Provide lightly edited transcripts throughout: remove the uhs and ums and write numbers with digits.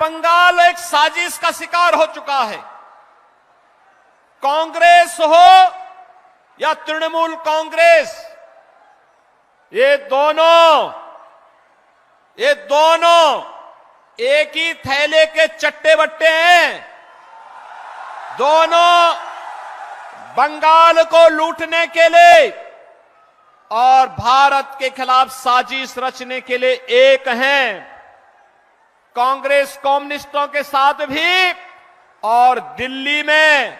बंगाल एक साजिश का शिकार हो चुका है। कांग्रेस हो या तृणमूल कांग्रेस, ये दोनों एक ही थैले के चट्टे बट्टे हैं। दोनों बंगाल को लूटने के लिए और भारत के खिलाफ साजिश रचने के लिए एक हैं। कांग्रेस कम्युनिस्टों के साथ भी और दिल्ली में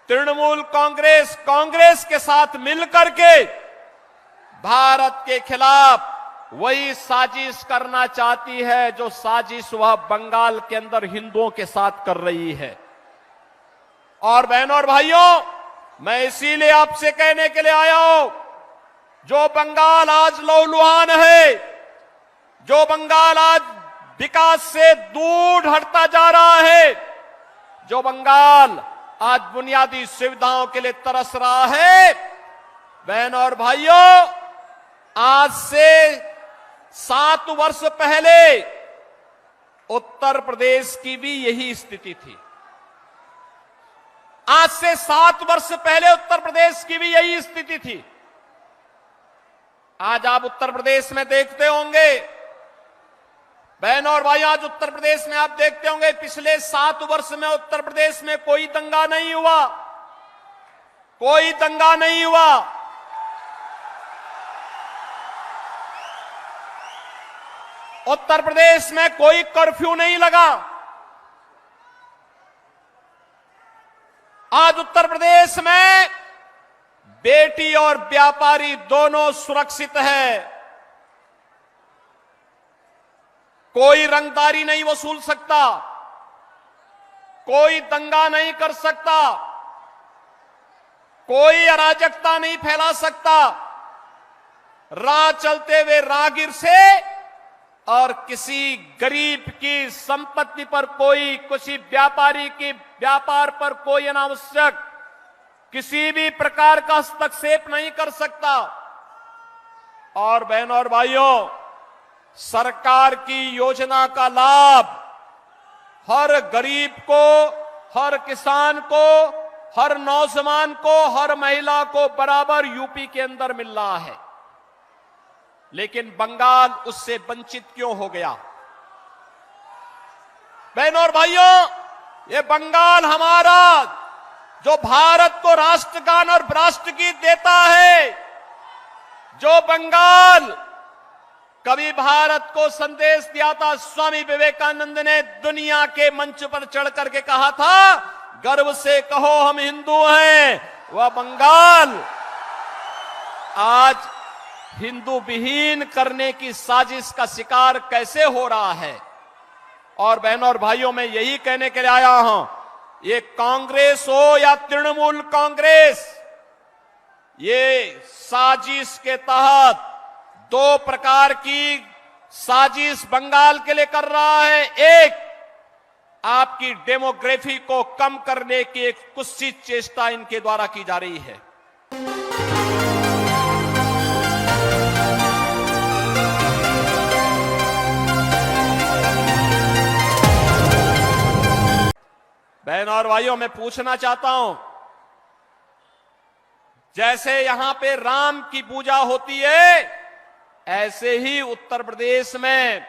तृणमूल कांग्रेस के साथ मिलकर के भारत के खिलाफ वही साजिश करना चाहती है जो साजिश वह बंगाल के अंदर हिंदुओं के साथ कर रही है। और बहनों और भाइयों, मैं इसीलिए आपसे कहने के लिए आया हूं, जो बंगाल आज लहूलुहान है, जो बंगाल आज विकास से दूर हटता जा रहा है, जो बंगाल आज बुनियादी सुविधाओं के लिए तरस रहा है, बहनों और भाइयों, आज से 7 वर्ष पहले उत्तर प्रदेश की भी यही स्थिति थी। आज से 7 वर्ष पहले उत्तर प्रदेश की भी यही स्थिति थी। आज आप उत्तर प्रदेश में देखते होंगे, बहनों और भाइयों, आज उत्तर प्रदेश में आप देखते होंगे पिछले 7 वर्ष में उत्तर प्रदेश में कोई दंगा नहीं हुआ, कोई दंगा नहीं हुआ। उत्तर प्रदेश में कोई कर्फ्यू नहीं लगा। आज उत्तर प्रदेश में बेटी और व्यापारी दोनों सुरक्षित है। कोई रंगदारी नहीं वसूल सकता, कोई दंगा नहीं कर सकता, कोई अराजकता नहीं फैला सकता। राह चलते हुए राहगीर से और किसी गरीब की संपत्ति पर कोई, किसी व्यापारी की व्यापार पर कोई अनावश्यक किसी भी प्रकार का हस्तक्षेप नहीं कर सकता। और बहनों और भाइयों, सरकार की योजना का लाभ हर गरीब को, हर किसान को, हर नौजवान को, हर महिला को बराबर यूपी के अंदर मिल रहा है। लेकिन बंगाल उससे वंचित क्यों हो गया? बहनों और भाइयों, ये बंगाल हमारा जो भारत को राष्ट्रगान और राष्ट्रगीत देता है, जो बंगाल कभी भारत को संदेश दिया था, स्वामी विवेकानंद ने दुनिया के मंच पर चढ़ करके कहा था, गर्व से कहो हम हिंदू हैं, वह बंगाल आज हिंदू विहीन करने की साजिश का शिकार कैसे हो रहा है। और बहनों और भाइयों, मैं यही कहने के लिए आया हूं, ये कांग्रेस हो या तृणमूल कांग्रेस, ये साजिश के तहत 2 प्रकार की साजिश बंगाल के लिए कर रहा है। एक, आपकी डेमोग्राफी को कम करने की एक कुत्सित चेष्टा इनके द्वारा की जा रही है। बहनों और भाइयों, मैं पूछना चाहता हूं, जैसे यहां पे राम की पूजा होती है, ऐसे ही उत्तर प्रदेश में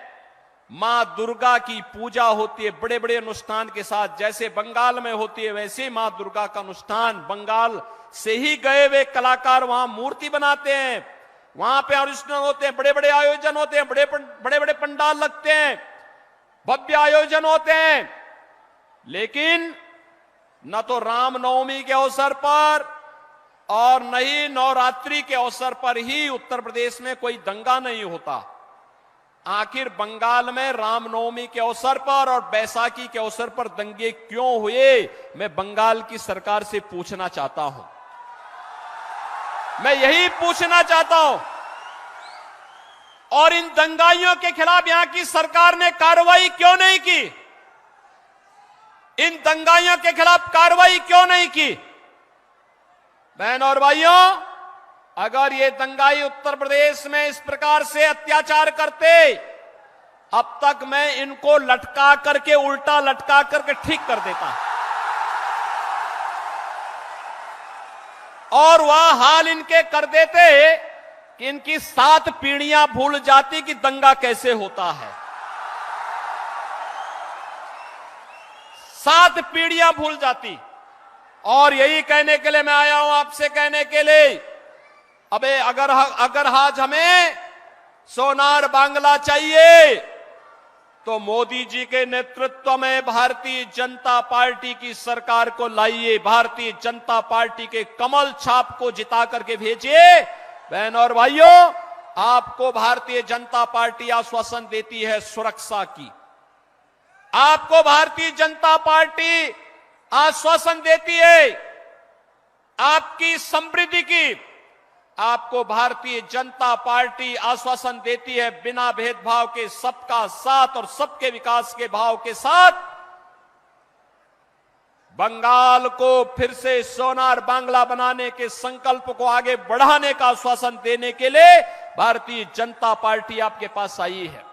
मां दुर्गा की पूजा होती है, बड़े बड़े अनुष्ठान के साथ। जैसे बंगाल में होती है, वैसे मां दुर्गा का अनुष्ठान, बंगाल से ही गए हुए कलाकार वहां मूर्ति बनाते हैं, वहां पे अनुष्ठान होते हैं, बड़े बड़े आयोजन होते हैं, बड़े बड़े पंडाल लगते हैं, भव्य आयोजन होते हैं। लेकिन न तो रामनवमी के अवसर पर और न ही नवरात्रि के अवसर पर ही उत्तर प्रदेश में कोई दंगा नहीं होता। आखिर बंगाल में रामनवमी के अवसर पर और बैसाखी के अवसर पर दंगे क्यों हुए, मैं बंगाल की सरकार से पूछना चाहता हूं। मैं यही पूछना चाहता हूं। और इन दंगाइयों के खिलाफ यहां की सरकार ने कार्रवाई क्यों नहीं की? इन दंगाइयों के खिलाफ कार्रवाई क्यों नहीं की? बहनों और भाइयों, अगर ये दंगाई उत्तर प्रदेश में इस प्रकार से अत्याचार करते, अब तक मैं इनको लटका करके, उल्टा लटका करके ठीक कर देता, और वह हाल इनके कर देते कि इनकी 7 पीढ़ियां भूल जाती कि दंगा कैसे होता है। 7 पीढ़ियां भूल जाती। और यही कहने के लिए मैं आया हूं, आपसे कहने के लिए, अबे अगर आज हमें सोनार बांग्ला चाहिए तो मोदी जी के नेतृत्व में भारतीय जनता पार्टी की सरकार को लाइए, भारतीय जनता पार्टी के कमल छाप को जिता करके भेजिए। बहन और भाइयों, आपको भारतीय जनता पार्टी आश्वासन देती है सुरक्षा की, आपको भारतीय जनता पार्टी आश्वासन देती है आपकी समृद्धि की, आपको भारतीय जनता पार्टी आश्वासन देती है बिना भेदभाव के सबका साथ और सबके विकास के भाव के साथ बंगाल को फिर से सोनार बांग्ला बनाने के संकल्प को आगे बढ़ाने का आश्वासन देने के लिए भारतीय जनता पार्टी आपके पास आई है।